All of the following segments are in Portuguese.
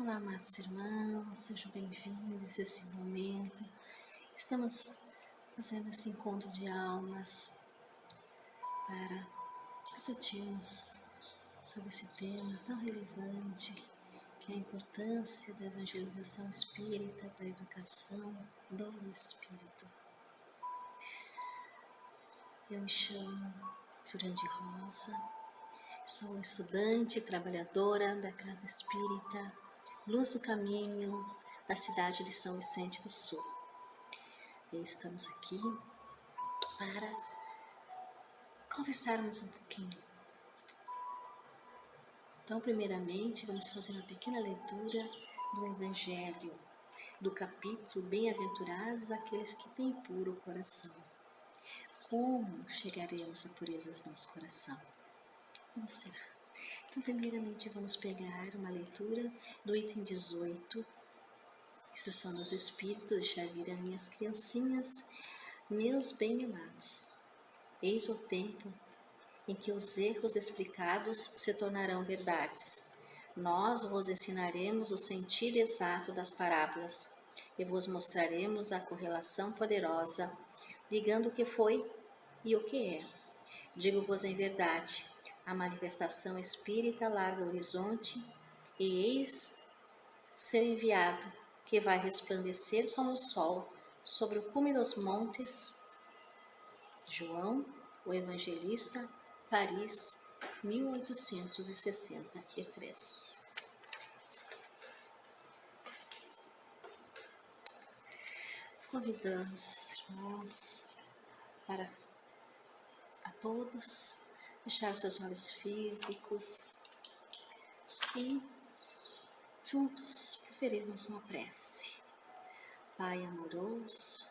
Olá, amados irmãos, sejam bem-vindos a esse momento. Estamos fazendo esse encontro de almas para refletirmos sobre esse tema tão relevante que é a importância da evangelização espírita para a educação do espírito. Eu me chamo Jurandir Rosa, sou estudante e trabalhadora da Casa Espírita Luz do Caminho, da cidade de São Vicente do Sul. E estamos aqui para conversarmos um pouquinho. Então, primeiramente, vamos fazer uma pequena leitura do Evangelho, do capítulo Bem-aventurados aqueles que têm puro coração. Como chegaremos à pureza do nosso coração? Vamos ser. Então, primeiramente, vamos pegar uma leitura do item 18, Instrução dos Espíritos, deixar vir a minhas criancinhas, meus bem-amados. Eis o tempo em que os erros explicados se tornarão verdades. Nós vos ensinaremos o sentido exato das parábolas e vos mostraremos a correlação poderosa, ligando o que foi e o que é. Digo-vos em verdade, a manifestação espírita larga o horizonte e eis seu enviado, que vai resplandecer como o sol sobre o cume dos montes. João, o Evangelista, Paris, 1863. Convidamos, irmãos, para a todos fechar seus olhos físicos e juntos proferirmos uma prece. Pai amoroso,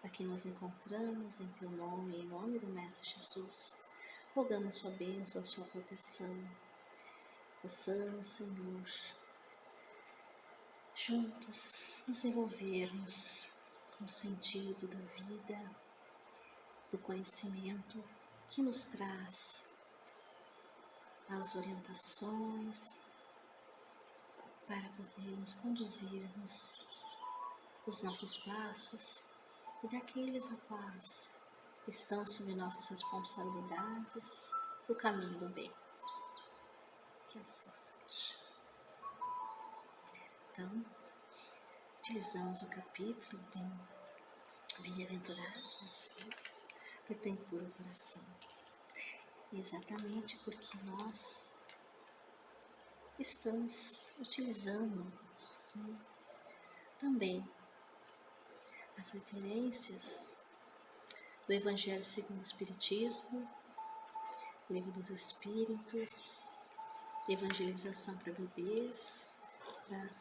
aqui nos encontramos em Teu nome, em nome do Mestre Jesus, rogamos Sua bênção, Sua proteção. Possamos, Senhor, juntos nos envolvermos com o sentido da vida, do conhecimento que nos traz as orientações para podermos conduzirmos os nossos passos e daqueles a quais estão sob nossas responsabilidades o caminho do bem. Que assim seja. Então, utilizamos o capítulo Bem-aventurados, que tem puro coração. Exatamente porque nós estamos utilizando também as referências do Evangelho segundo o Espiritismo, Livro dos Espíritos, Evangelização para Bebês,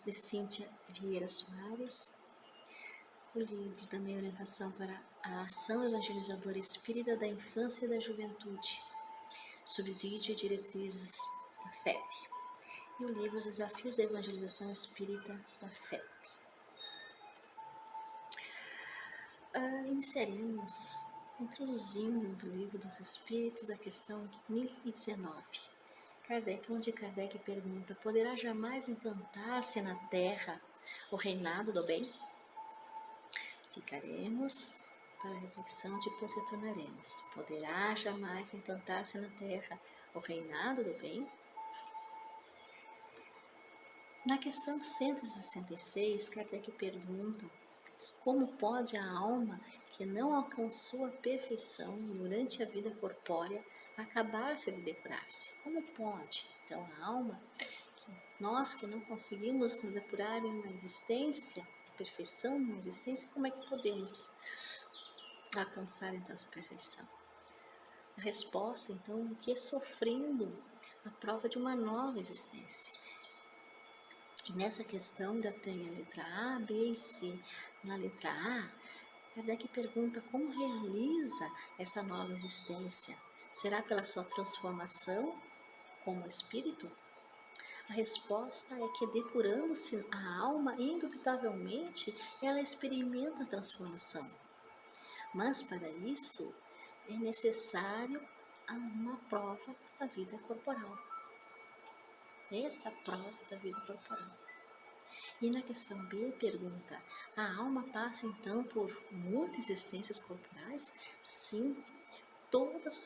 de Cíntia Vieira Soares, o livro também Orientação para a Ação Evangelizadora Espírita da Infância e da Juventude, Subsídio e Diretrizes da FEP, e o livro Desafios da Evangelização Espírita da FEP. Inserimos, introduzindo do Livro dos Espíritos, a questão 1019. Onde Kardec pergunta: poderá jamais implantar-se na Terra o reinado do bem? Ficaremos para a reflexão, depois retornaremos. Poderá jamais implantar-se na Terra o reinado do bem? Na questão 166, Kardec pergunta: como pode a alma que não alcançou a perfeição durante a vida corpórea acabar-se de depurar-se? Como pode? Então, a alma, nós que não conseguimos nos depurar em uma existência, a perfeição numa existência, como é que podemos alcançar então essa perfeição? A resposta, então, é que é sofrendo a prova de uma nova existência. E nessa questão ainda tem a letra A, B e C. Na letra A, Kardec pergunta como realiza essa nova existência. Será pela sua transformação como espírito? A resposta é que, depurando-se a alma, indubitavelmente, ela experimenta a transformação. Mas, para isso, é necessário uma prova da vida corporal. Essa prova da vida corporal. E na questão B pergunta, a alma passa então por muitas existências corporais? Sim, todos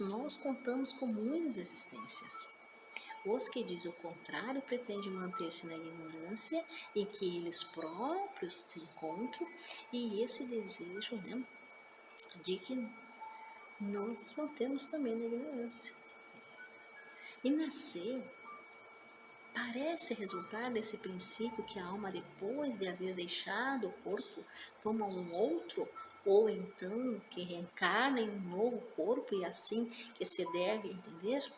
nós contamos com muitas existências. Os que dizem o contrário pretendem manter-se na ignorância em que eles próprios se encontram, e esse desejo, né, de que nós nos mantemos também na ignorância. E nascer parece resultar desse princípio que a alma, depois de haver deixado o corpo, toma um outro, ou então que reencarna em um novo corpo, e assim que se deve entender?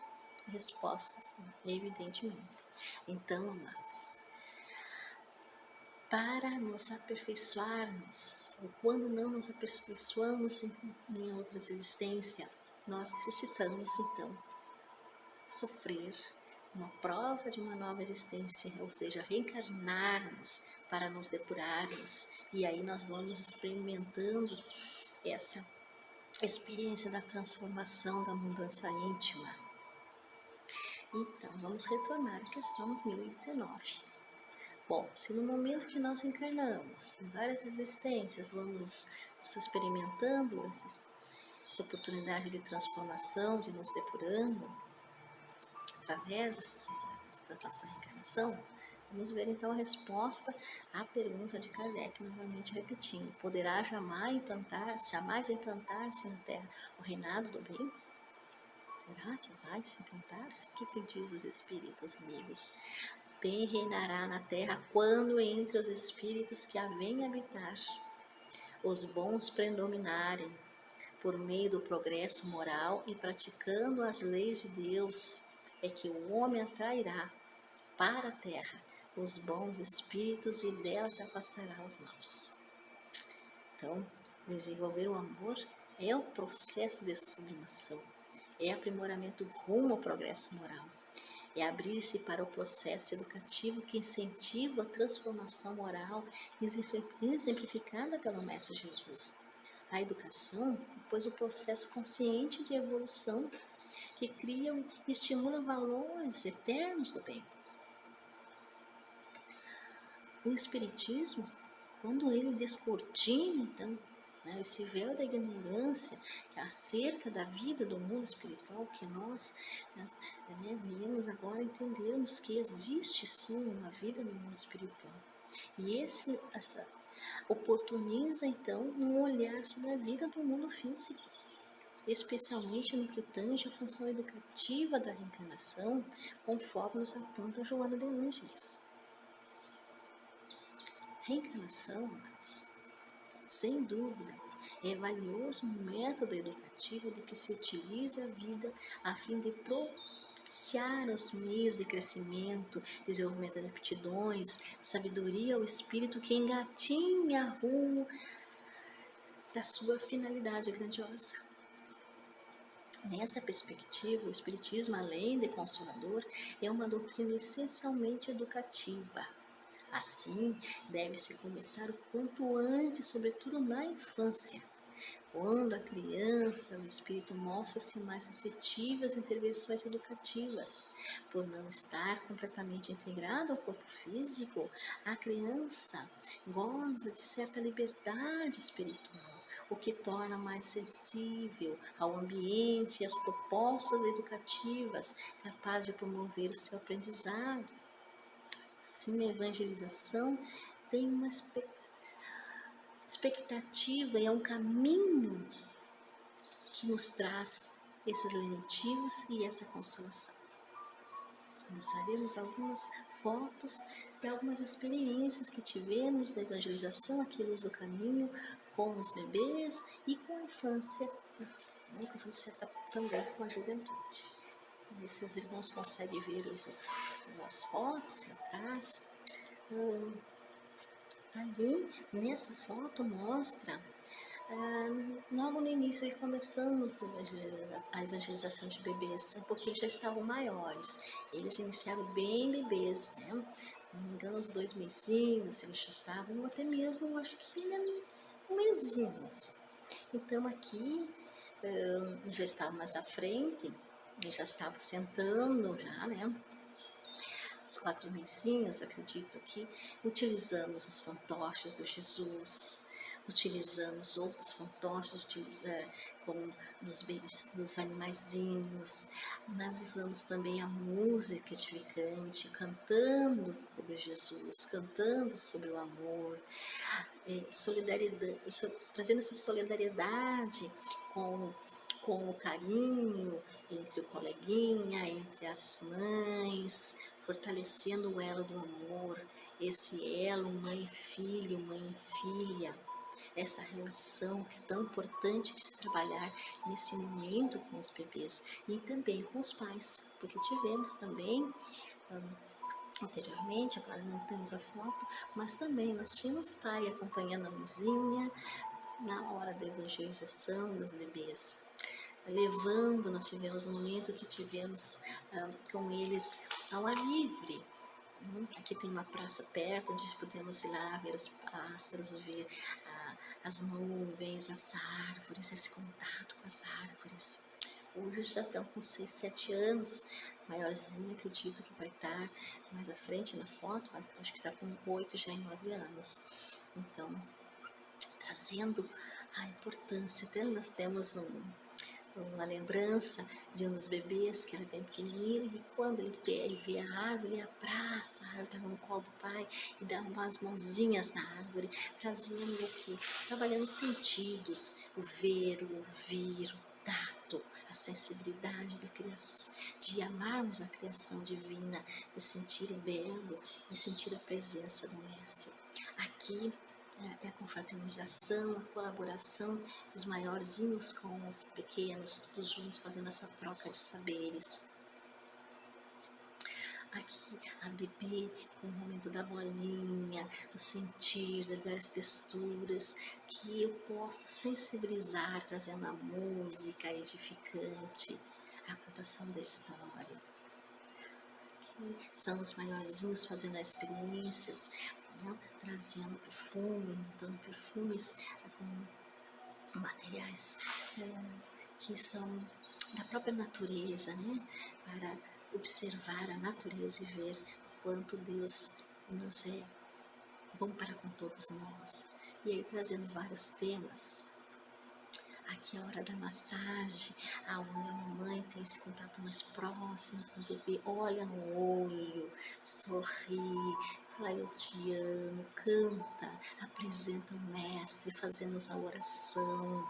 Resposta sim, evidentemente. Então, amados, para nos aperfeiçoarmos, ou quando não nos aperfeiçoamos em outras existências, nós necessitamos então sofrer uma prova de uma nova existência, ou seja, reencarnarmos para nos depurarmos, e aí nós vamos experimentando essa experiência da transformação, da mudança íntima. Então, vamos retornar à questão 1019. Bom, se no momento que nós encarnamos, em várias existências, vamos experimentando essa oportunidade de transformação, de nos depurando, através da nossa reencarnação, vamos ver então a resposta à pergunta de Kardec, novamente repetindo. Poderá jamais implantar-se na Terra o reinado do bem? Será que vai se implantar-se? O que diz os espíritos, amigos? Bem reinará na Terra quando entre os espíritos que a vêm habitar os bons predominarem por meio do progresso moral e praticando as leis de Deus, é que o homem atrairá para a terra os bons espíritos e delas afastará os maus. Então, desenvolver o amor é o processo de sublimação, é aprimoramento rumo ao progresso moral, é abrir-se para o processo educativo que incentiva a transformação moral exemplificada pelo Mestre Jesus. A educação, pois o processo consciente de evolução que cria e estimula valores eternos do bem. O Espiritismo, quando ele descortina, então, esse véu da ignorância que acerca da vida do mundo espiritual, que nós viemos agora entendermos que existe sim uma vida no mundo espiritual. E essa oportuniza então um olhar sobre a vida do mundo físico, especialmente no que tange a função educativa da reencarnação, conforme nos aponta Joana de Ângeles. Reencarnação, amados, sem dúvida, é valioso um método educativo de que se utiliza a vida a fim de propiciar os meios de crescimento, desenvolvimento de aptidões, sabedoria ao espírito que engatinha rumo da sua finalidade grandiosa. Nessa perspectiva, o Espiritismo, além de consolador, é uma doutrina essencialmente educativa. Assim, deve-se começar o quanto antes, sobretudo na infância, quando a criança, o espírito mostra-se mais suscetível às intervenções educativas. Por não estar completamente integrado ao corpo físico, a criança goza de certa liberdade espiritual, o que torna mais sensível ao ambiente e às propostas educativas, capaz de promover o seu aprendizado. Assim, a evangelização tem uma expectativa e é um caminho que nos traz esses lenitivos e essa consolação. Mostraremos algumas fotos de algumas experiências que tivemos da evangelização aqui Luz do Caminho com os bebês e com a infância, também com a juventude. Ver se os irmãos conseguem ver as fotos lá atrás. Ali, nessa foto, mostra logo no início que começamos a evangelização de bebês, porque eles já estavam maiores. Eles iniciaram bem bebês, né? Não me engano, os 2 mesinhos eles já estavam, ou até mesmo, eu acho que um mesinho, assim. Então, aqui, já estava mais à frente, já estava sentando, já, né? os 4 mesinhos, acredito aqui, utilizamos os fantoches do Jesus, utilizamos outros fantoches como dos animaizinhos, mas usamos também a música edificante, cantando sobre Jesus, cantando sobre o amor, solidariedade, trazendo essa solidariedade com o carinho entre o coleguinha, entre as mães, fortalecendo o elo do amor, esse elo mãe e filho, mãe e filha, essa relação que é tão importante de se trabalhar nesse momento com os bebês e também com os pais, porque tivemos também anteriormente, agora não temos a foto, mas também nós tínhamos o pai acompanhando a mãezinha na hora da evangelização dos bebês, levando, nós tivemos um momento que tivemos com eles ao ar livre. Aqui tem uma praça perto, onde podemos ir lá ver os pássaros, ver as nuvens, as árvores, esse contato com as árvores. Hoje já estão com 6, 7 anos, maiorzinho, acredito que vai estar mais à frente na foto, mas acho que está com 8, já em 9 anos. Então, trazendo a importância, até nós temos uma lembrança de um dos bebês que era bem pequenininho e quando ele vê a árvore, ele abraça a árvore, estava no colo do pai e dava umas mãozinhas na árvore, trazendo aqui, trabalhando os sentidos, o ver, o ouvir, o tato, a sensibilidade da criação, de amarmos a criação divina, de sentir o belo, de sentir a presença do Mestre. Aqui é a confraternização, a colaboração dos maiorzinhos com os pequenos, todos juntos fazendo essa troca de saberes. Aqui a bebê, o momento da bolinha, o sentir, das várias texturas, que eu posso sensibilizar, trazendo a música edificante, a contação da história. Aqui são os maiorzinhos fazendo as experiências, trazendo perfume, montando perfumes com materiais que são da própria natureza, para observar a natureza e ver quanto Deus nos é bom para com todos nós. E aí trazendo vários temas. Aqui é a hora da massagem, onde a mamãe tem esse contato mais próximo com o bebê, olha no olho, sorri, fala eu te amo, canta, apresenta o Mestre, fazemos a oração,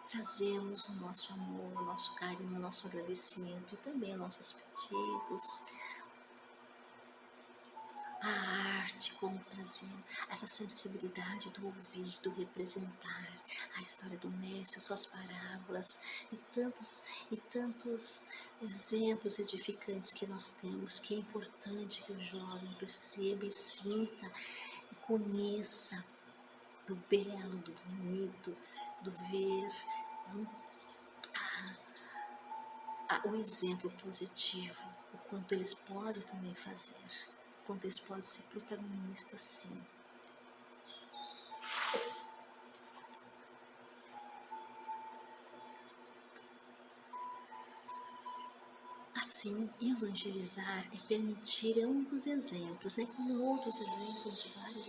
trazemos o nosso amor, o nosso carinho, o nosso agradecimento e também os nossos pedidos. A arte, como trazendo essa sensibilidade do ouvir, do representar a história do Mestre, suas parábolas e tantos exemplos edificantes que nós temos, que é importante que o jovem perceba e sinta e conheça do belo, do bonito, do ver, o exemplo positivo, o quanto eles podem também fazer. Quanto eles podem ser protagonistas, sim. Assim, evangelizar é permitir um dos exemplos, como outros exemplos de vários,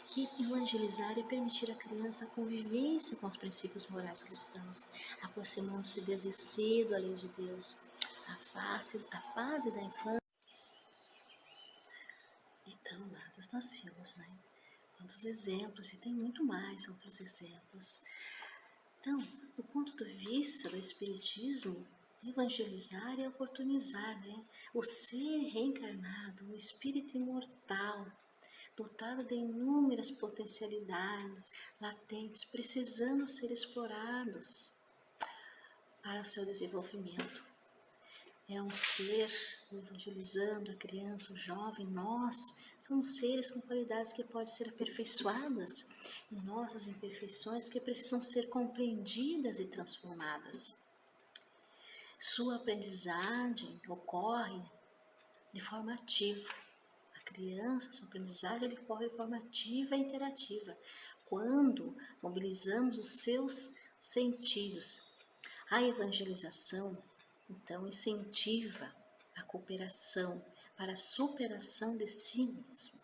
que evangelizar é permitir à criança a convivência com os princípios morais cristãos, aproximando-se desde cedo à lei de Deus, a fase da infância. Então, amados, nós vimos, quantos exemplos, e tem muito mais outros exemplos. Então, do ponto de vista do Espiritismo, evangelizar é oportunizar, o ser reencarnado, o espírito imortal, dotado de inúmeras potencialidades latentes, precisando ser explorados para o seu desenvolvimento. É um ser evangelizando a criança, o jovem, nós somos seres com qualidades que podem ser aperfeiçoadas e nossas imperfeições que precisam ser compreendidas e transformadas. Sua aprendizagem ocorre de forma ativa. A criança, sua aprendizagem ocorre de forma ativa e interativa, quando mobilizamos os seus sentidos. A evangelização então incentiva a cooperação, para a superação de si mesmo.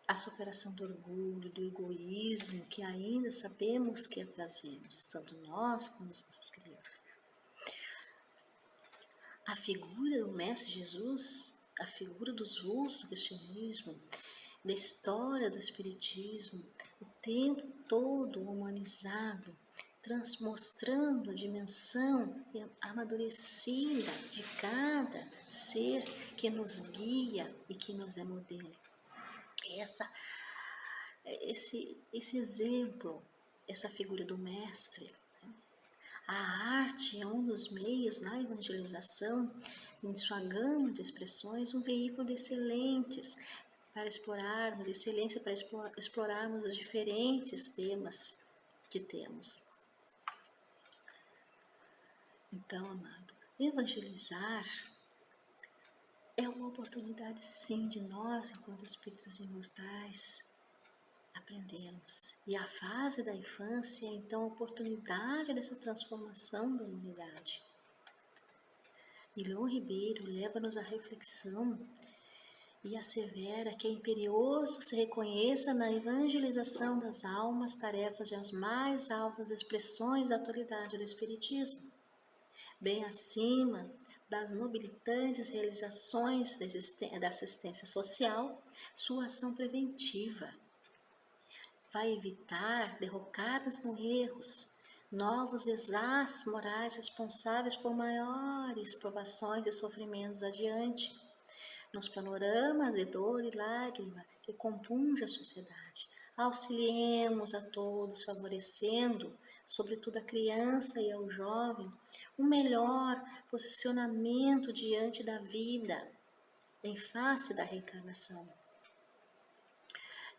A superação do orgulho, do egoísmo, que ainda sabemos que trazemos, tanto nós como os nossos crianças. A figura do Mestre Jesus, a figura dos vultos do cristianismo, da história do espiritismo, o tempo todo humanizado, mostrando a dimensão amadurecida de cada ser que nos guia e que nos é modelo. Esse exemplo, essa figura do mestre, né? A arte é um dos meios na evangelização, em sua gama de expressões, um veículo de excelência para explorarmos os diferentes temas que temos. Então, amado, evangelizar é uma oportunidade, sim, de nós, enquanto espíritos imortais, aprendermos. E a fase da infância é, então, a oportunidade dessa transformação da humanidade. E Leon Ribeiro leva-nos à reflexão e assevera que é imperioso se reconheça na evangelização das almas tarefas de as mais altas expressões da atualidade do Espiritismo, bem acima das nobilitantes realizações da assistência social. Sua ação preventiva vai evitar derrocadas no erros, novos desastres morais responsáveis por maiores provações e sofrimentos adiante, nos panoramas de dor e lágrima que compungem a sociedade. Auxiliemos a todos, favorecendo, sobretudo a criança e ao jovem, um melhor posicionamento diante da vida, em face da reencarnação.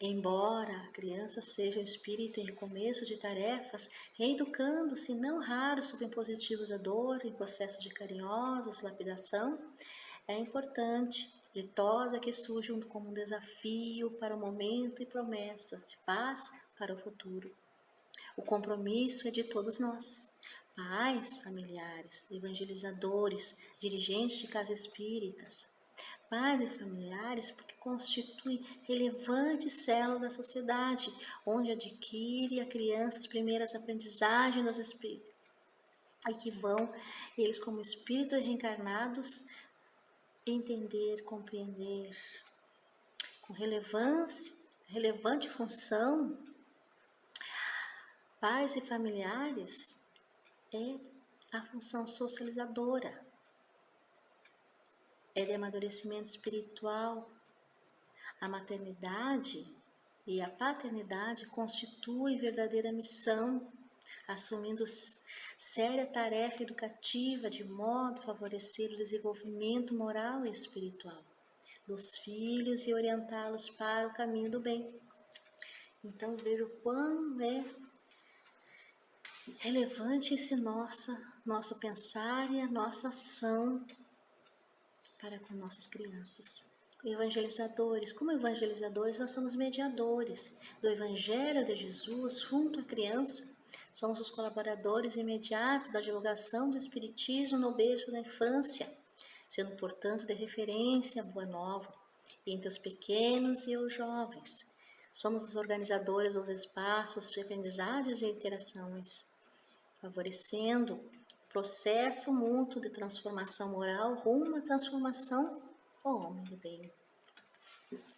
Embora a criança seja um espírito em recomeço de tarefas, reeducando-se não raro sob impositivos da dor, em processos de carinhosa lapidação, é importante, ditosa que surge como um desafio para o momento e promessas de paz para o futuro. O compromisso é de todos nós, pais, familiares, evangelizadores, dirigentes de casas espíritas, pais e familiares, porque constituem relevante célula da sociedade, onde adquire a criança as primeiras aprendizagens dos espíritos, e que vão, eles como espíritos reencarnados, entender, compreender com relevante função. Pais e familiares é a função socializadora, é de amadurecimento espiritual. A maternidade e a paternidade constituem verdadeira missão, assumindo séria tarefa educativa de modo a favorecer o desenvolvimento moral e espiritual dos filhos e orientá-los para o caminho do bem. Então veja o quão é relevante esse nosso pensar e a nossa ação para com nossas crianças. Evangelizadores, como evangelizadores, nós somos mediadores do Evangelho de Jesus junto à criança. Somos os colaboradores imediatos da divulgação do Espiritismo no berço da infância, sendo, portanto, de referência a Boa Nova entre os pequenos e os jovens. Somos os organizadores dos espaços de aprendizagens e interações, favorecendo o processo mútuo de transformação moral rumo à transformação do homem do bem.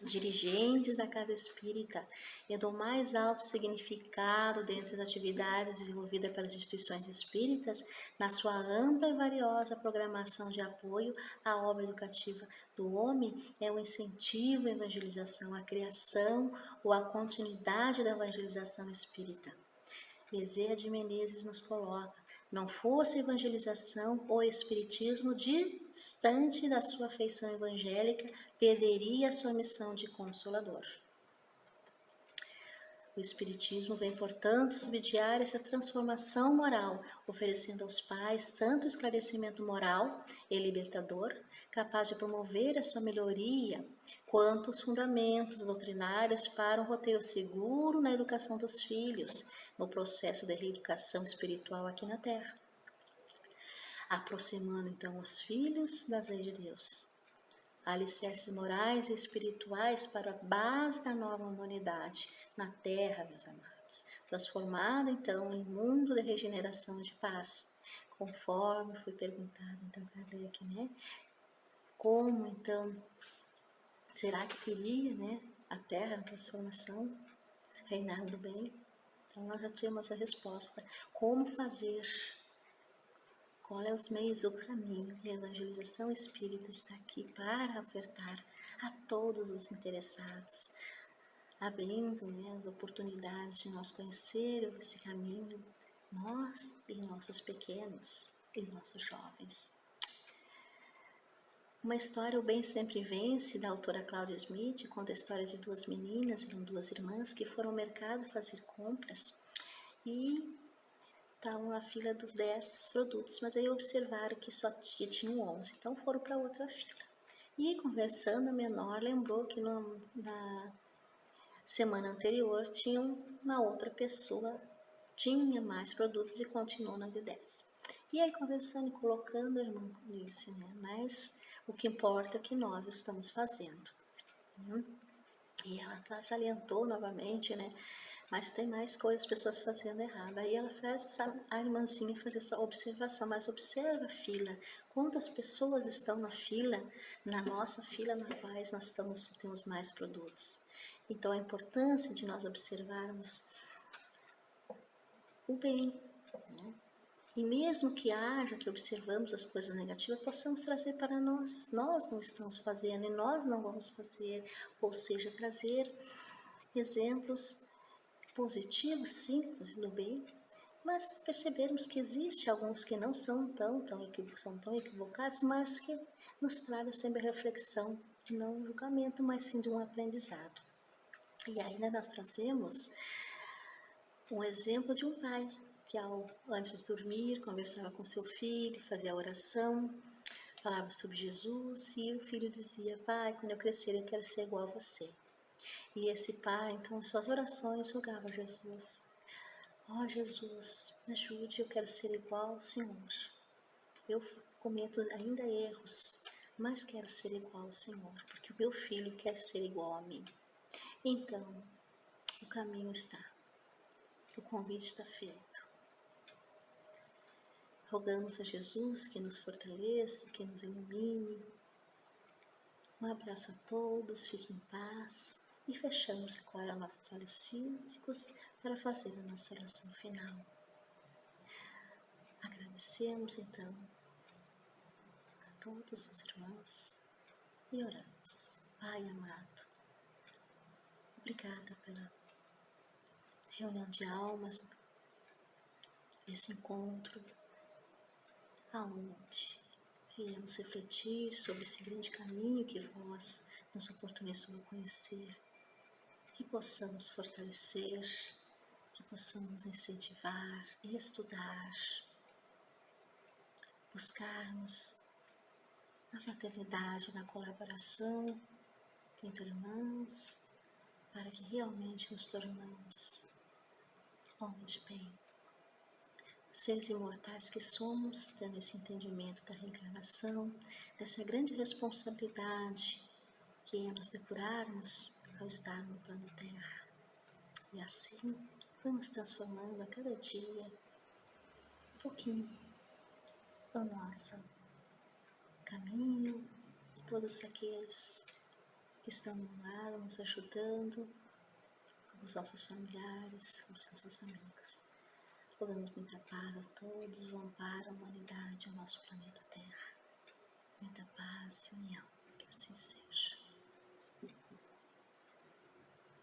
Os dirigentes da casa espírita é do mais alto significado dentre as atividades desenvolvidas pelas instituições espíritas na sua ampla e valiosa programação de apoio à obra educativa do homem, é o incentivo à evangelização, à criação ou à continuidade da evangelização espírita. Bezerra de Menezes nos coloca: não fosse a evangelização ou espiritismo distante da sua feição evangélica, perderia a sua missão de consolador. O espiritismo vem, portanto, subsidiar essa transformação moral, oferecendo aos pais tanto esclarecimento moral e libertador, capaz de promover a sua melhoria, quanto os fundamentos doutrinários para um roteiro seguro na educação dos filhos, no processo de reeducação espiritual aqui na Terra, aproximando então os filhos das leis de Deus. alicerces morais e espirituais para a base da nova humanidade na Terra, meus amados, transformada então em mundo de regeneração e de paz, conforme foi perguntado então Kardec, né? Como então será que teria, né, a Terra, a transformação, reinado do bem? Então nós já tínhamos a resposta. Como fazer? Qual é os meios, o caminho? E a evangelização espírita está aqui para ofertar a todos os interessados, abrindo, né, as oportunidades de nós conhecer esse caminho, nós e nossos pequenos e nossos jovens. Uma história, O Bem Sempre Vence, da autora Cláudia Smith, conta a história de duas meninas, eram duas irmãs, que foram ao mercado fazer compras e estavam na fila dos 10 produtos, mas aí observaram que só tinham 11, então foram para outra fila. E aí, conversando, a menor lembrou que na semana anterior tinha uma outra pessoa, tinha mais produtos e continuou na de 10. E aí, conversando e colocando, a irmã disse, né, mas o que importa é o que nós estamos fazendo. E ela salientou novamente, né, mas tem mais coisas, pessoas fazendo errado. Aí ela faz a irmãzinha fazer essa observação, mas observa a fila, quantas pessoas estão na fila, na nossa fila, na qual nós temos mais produtos. Então a importância de nós observarmos o bem, né? E mesmo que haja, que observamos as coisas negativas, possamos trazer para nós. Nós não estamos fazendo e nós não vamos fazer, ou seja, trazer exemplos positivos, simples, do bem, mas percebermos que existe alguns que não são tão equivocados, mas que nos traga sempre a reflexão, não um julgamento, mas sim de um aprendizado. E ainda nós trazemos um exemplo de um pai que antes de dormir conversava com seu filho, fazia a oração, falava sobre Jesus e o filho dizia: pai, quando eu crescer eu quero ser igual a você. E esse pai, então, em suas orações, rogava a Jesus: ó Jesus, me ajude, eu quero ser igual ao Senhor. Eu cometo ainda erros, mas quero ser igual ao Senhor, porque o meu filho quer ser igual a mim. Então, o caminho está, o convite está feito. Rogamos a Jesus que nos fortaleça, que nos ilumine. Um abraço a todos, fiquem em paz. E fechamos agora nossos olhos cítricos para fazer a nossa oração final. Agradecemos então a todos os irmãos e oramos. Pai amado, obrigada pela reunião de almas, esse encontro, aonde viemos refletir sobre esse grande caminho que vós nos oportunizou conhecer, que possamos fortalecer, que possamos incentivar, estudar, buscarmos na fraternidade, na colaboração entre irmãos, para que realmente nos tornamos homens de bem, seres imortais que somos, tendo esse entendimento da reencarnação, dessa grande responsabilidade que é nos depurarmos ao estar no plano Terra. E assim vamos transformando a cada dia um pouquinho o nosso caminho e todos aqueles que estão no lado nos ajudando, como os nossos familiares, como os nossos amigos. Rogamos muita paz a todos, o amparo à humanidade, ao nosso planeta Terra. Muita paz e união, que assim seja.